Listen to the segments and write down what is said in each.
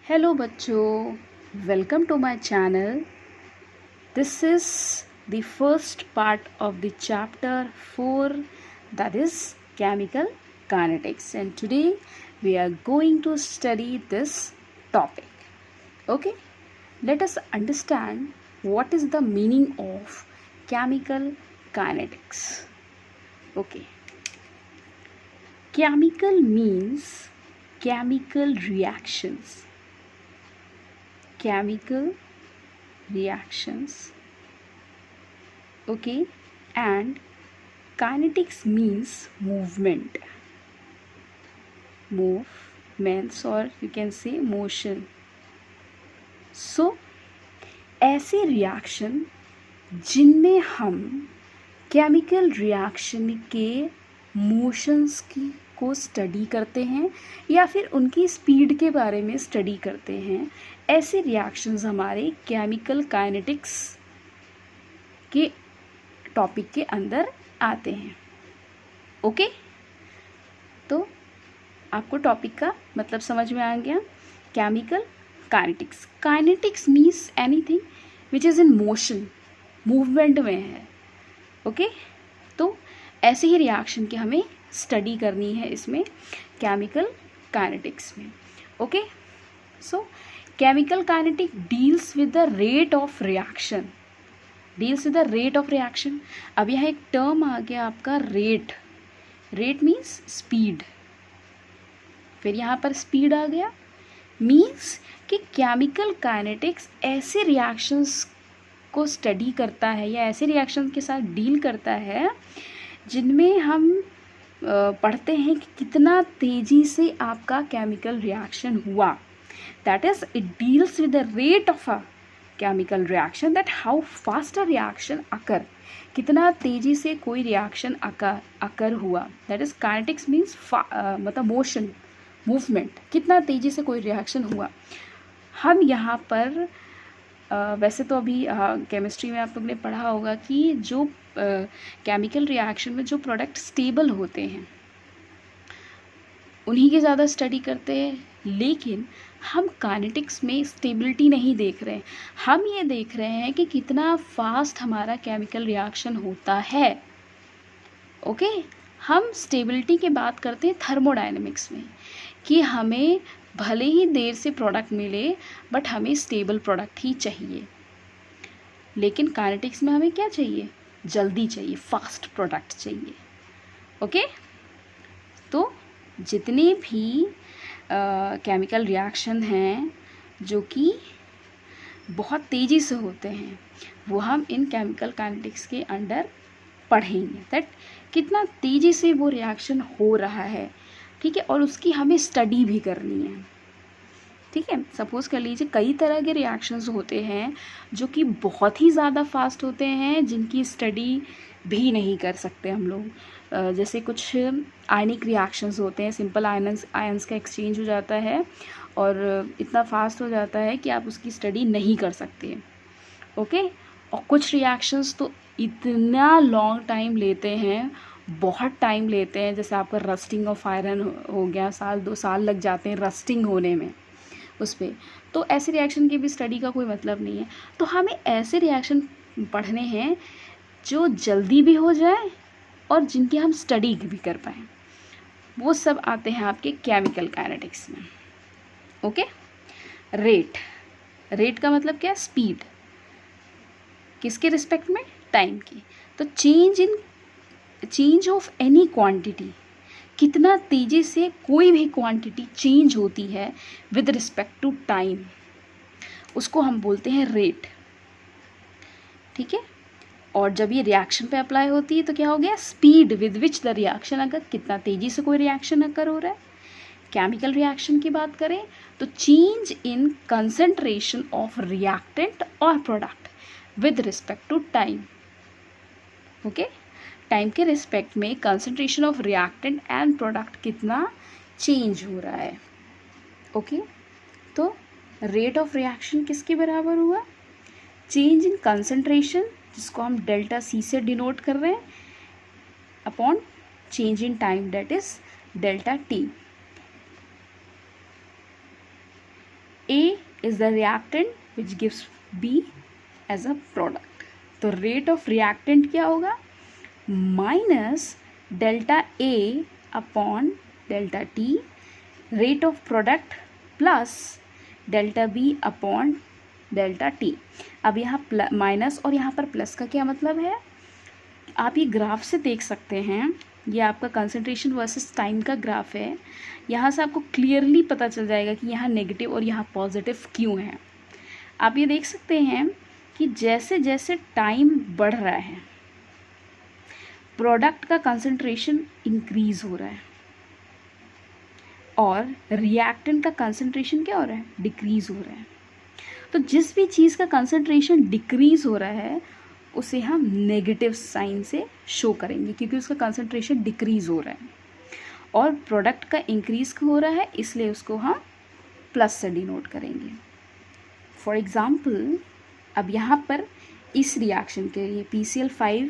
Hello बच्चों, welcome to my channel. This is the first part of the chapter 4, that is chemical kinetics, and today we are going to study this topic. Okay, let us understand what is the meaning of chemical kinetics. Okay, chemical means chemical reactions. Chemical reactions, okay, and kinetics means movements, or you can say motion. So ऐसे reaction जिनमें हम chemical reaction के motions को study करते हैं या फिर उनकी स्पीड के बारे में स्टडी करते हैं, ऐसे रिएक्शंस हमारे केमिकल काइनेटिक्स के टॉपिक के अंदर आते हैं. ओके, तो आपको टॉपिक का मतलब समझ में आ गया. Chemical kinetics. Kinetics means anything which is in motion, movement में है. ओके, तो ऐसे ही रिएक्शन की हमें स्टडी करनी है इसमें केमिकल काइनेटिक्स में. Okay, so chemical kinetic deals with the rate of reaction. अब यहाँ एक टर्म आ गया आपका रेट. Rate means speed. फिर यहाँ पर स्पीड आ गया, मीन्स कि केमिकल काइनेटिक्स ऐसे रिएक्शंस को स्टडी करता है या ऐसे रिएक्शन के साथ डील करता है जिनमें हम पढ़ते हैं कि कितना तेज़ी से आपका केमिकल रिएक्शन हुआ. That is it deals with the rate of a chemical reaction, that how fast a reaction occur. कितना तेज़ी से कोई रिएक्शन अकर हुआ. दैट इज़ काइनेटिक्स मीन्स मतलब मोशन, मूवमेंट. कितना तेज़ी से कोई रिएक्शन हुआ. हम यहाँ पर वैसे तो अभी केमिस्ट्री में आप लोग ने पढ़ा होगा कि जो केमिकल रिएक्शन में जो प्रोडक्ट स्टेबल होते हैं उन्हीं की ज़्यादा स्टडी करते हैं, लेकिन हम काइनेटिक्स में स्टेबिलिटी नहीं देख रहे हैं. हम ये देख रहे हैं कि कितना फास्ट हमारा केमिकल रिएक्शन होता है. ओके, हम स्टेबिलिटी की बात करते हैं थर्मोडायनेमिक्स में कि हमें भले ही देर से प्रोडक्ट मिले बट हमें स्टेबल प्रोडक्ट ही चाहिए. लेकिन काइनेटिक्स में हमें क्या चाहिए? जल्दी चाहिए, फास्ट प्रोडक्ट चाहिए. ओके, तो जितने भी केमिकल रिएक्शन हैं जो कि बहुत तेज़ी से होते हैं वो हम इन केमिकल काइनेटिक्स के अंडर पढ़ेंगे. दैट कितना तेज़ी से वो रिएक्शन हो रहा है, ठीक है, और उसकी हमें स्टडी भी करनी है. ठीक है, सपोज़ कर लीजिए कई तरह के रिएक्शंस होते हैं जो कि बहुत ही ज़्यादा फास्ट होते हैं, जिनकी स्टडी भी नहीं कर सकते हम लोग. जैसे कुछ आयनिक रिएक्शंस होते हैं, सिंपल आयंस का एक्सचेंज हो जाता है और इतना फास्ट हो जाता है कि आप उसकी स्टडी नहीं कर सकते. ओके, और कुछ रिएक्शंस तो इतना लॉन्ग टाइम लेते हैं, बहुत टाइम लेते हैं. जैसे आपका रस्टिंग ऑफ आयरन हो गया, 1-2 साल लग जाते हैं रस्टिंग होने में उस पर. तो ऐसे रिएक्शन की भी स्टडी का कोई मतलब नहीं है. तो हमें ऐसे रिएक्शन पढ़ने हैं जो जल्दी भी हो जाए और जिनकी हम स्टडी भी कर पाएँ. वो सब आते हैं आपके केमिकल काइनेटिक्स में. ओके, रेट का मतलब क्या? स्पीड. किसके रिस्पेक्ट में? टाइम की. तो चेंज ऑफ एनी क्वांटिटी, कितना तेज़ी से कोई भी क्वांटिटी चेंज होती है विद रिस्पेक्ट टू टाइम, उसको हम बोलते हैं रेट. ठीक है, और जब ये रिएक्शन पे अप्लाई होती है तो क्या हो गया? Speed with which the reaction अगर, कितना तेज़ी से कोई रिएक्शन अकर हो रहा है. केमिकल रिएक्शन की बात करें तो change in concentration of reactant और product with respect to time. Okay, time के रिस्पेक्ट में concentration of reactant and product कितना चेंज हो रहा है. ओके, तो रेट ऑफ रिएक्शन किसके बराबर हुआ? चेंज इन कंसंट्रेशन, जिसको हम डेल्टा सी से डिनोट कर रहे हैं, upon change in time, that is delta T. A is the reactant which gives B as a product. तो rate of reactant क्या होगा? Minus delta A upon delta T, rate of product plus delta B upon delta T. अब यहाँ minus और यहाँ पर plus का क्या मतलब है? आप ये ग्राफ से देख सकते हैं, ये आपका कंसंट्रेशन वर्सेस टाइम का ग्राफ है. यहाँ से आपको क्लियरली पता चल जाएगा कि यहाँ नेगेटिव और यहाँ पॉजिटिव क्यों है. आप ये देख सकते हैं कि जैसे जैसे टाइम बढ़ रहा है प्रोडक्ट का कंसंट्रेशन इंक्रीज हो रहा है और रिएक्टेंट का कंसंट्रेशन क्या हो रहा है? डिक्रीज हो रहा है. तो जिस भी चीज़ का कंसंट्रेशन डिक्रीज हो रहा है उसे हम नेगेटिव साइन से शो करेंगे क्योंकि उसका कंसंट्रेशन डिक्रीज हो रहा है, और प्रोडक्ट का इंक्रीज हो रहा है इसलिए उसको हम प्लस से डिनोट करेंगे. फॉर एग्जाम्पल, अब यहाँ पर इस रिएक्शन के लिए PCl5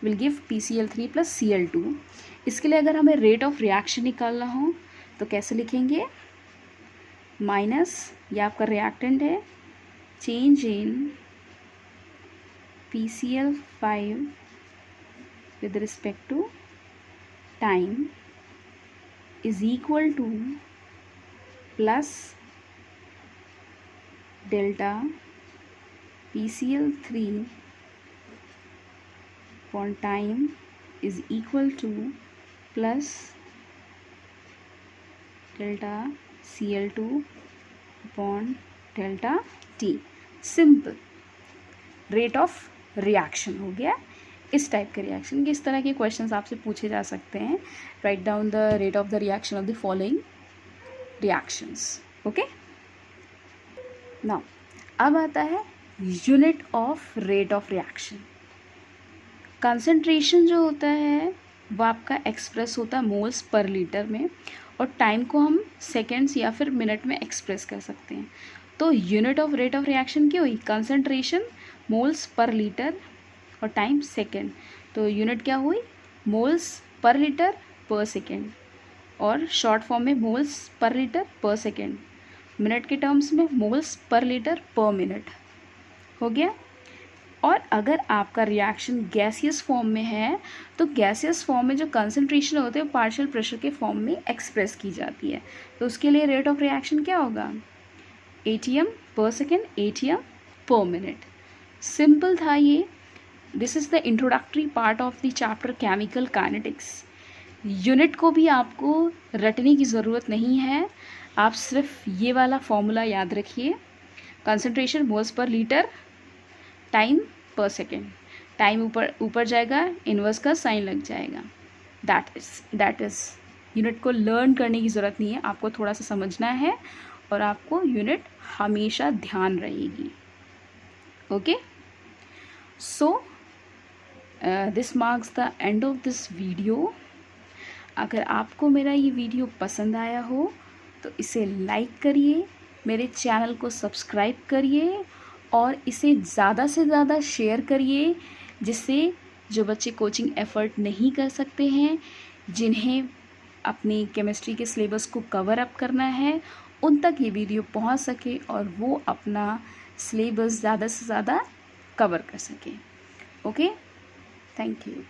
will give PCl3 plus Cl2. इसके लिए अगर हमें रेट ऑफ रिएक्शन निकालना हो तो कैसे लिखेंगे? माइनस, ये आपका रिएक्टेंट है, change in PCl5 with respect to time is equal to plus delta PCl3 upon time is equal to plus delta Cl2 upon delta T. Simple rate of reaction हो गया. इस टाइप के reaction के इस तरह के questions आपसे पूछे जा सकते हैं. Write down the rate of the reaction of the following reactions. Okay, now अब आता है unit of rate of reaction. Concentration जो होता है वो आपका एक्सप्रेस होता है मोल्स पर लीटर में, और टाइम को हम सेकेंड्स या फिर मिनट में एक्सप्रेस कर सकते हैं. तो unit of rate of reaction क्या हुई? कंसंट्रेशन मोल्स पर लीटर और टाइम सेकेंड. तो यूनिट क्या हुई? मोल्स पर लीटर पर सेकेंड, और शॉर्ट फॉर्म में मोल्स पर लीटर पर सेकेंड. मिनट के टर्म्स में मोल्स पर लीटर पर मिनट. हो गया. और अगर आपका रिएक्शन गैसियस फॉर्म में है तो गैसियस फॉर्म में जो कंसंट्रेशन होते हैं पार्शियल प्रेशर के फॉर्म में एक्सप्रेस की जाती है. तो उसके लिए रेट ऑफ रिएक्शन क्या होगा? ATM पर सेकेंड, ATM पर मिनट. सिंपल था ये. This is the introductory part of the chapter chemical kinetics. Unit को भी आपको रटने की ज़रूरत नहीं है, आप सिर्फ ये वाला फॉर्मूला याद रखिए. Concentration moles per litre, time पर सेकेंड. टाइम ऊपर जाएगा, इन्वर्स का साइन लग जाएगा. दैट इज़ यूनिट को लर्न करने की ज़रूरत नहीं है, आपको थोड़ा सा समझना है और आपको यूनिट हमेशा ध्यान रहेगी. Okay, so this marks the end of this video. अगर आपको मेरा ये वीडियो पसंद आया हो तो इसे लाइक करिए, मेरे चैनल को सब्सक्राइब करिए और इसे ज़्यादा से ज़्यादा शेयर करिए, जिससे जो बच्चे कोचिंग एफ़र्ट नहीं कर सकते हैं, जिन्हें अपनी केमिस्ट्री के सिलेबस को कवर अप करना है, उन तक ये वीडियो पहुंच सके और वो अपना सिलेबस ज़्यादा से ज़्यादा कवर कर सकें. Okay, thank you.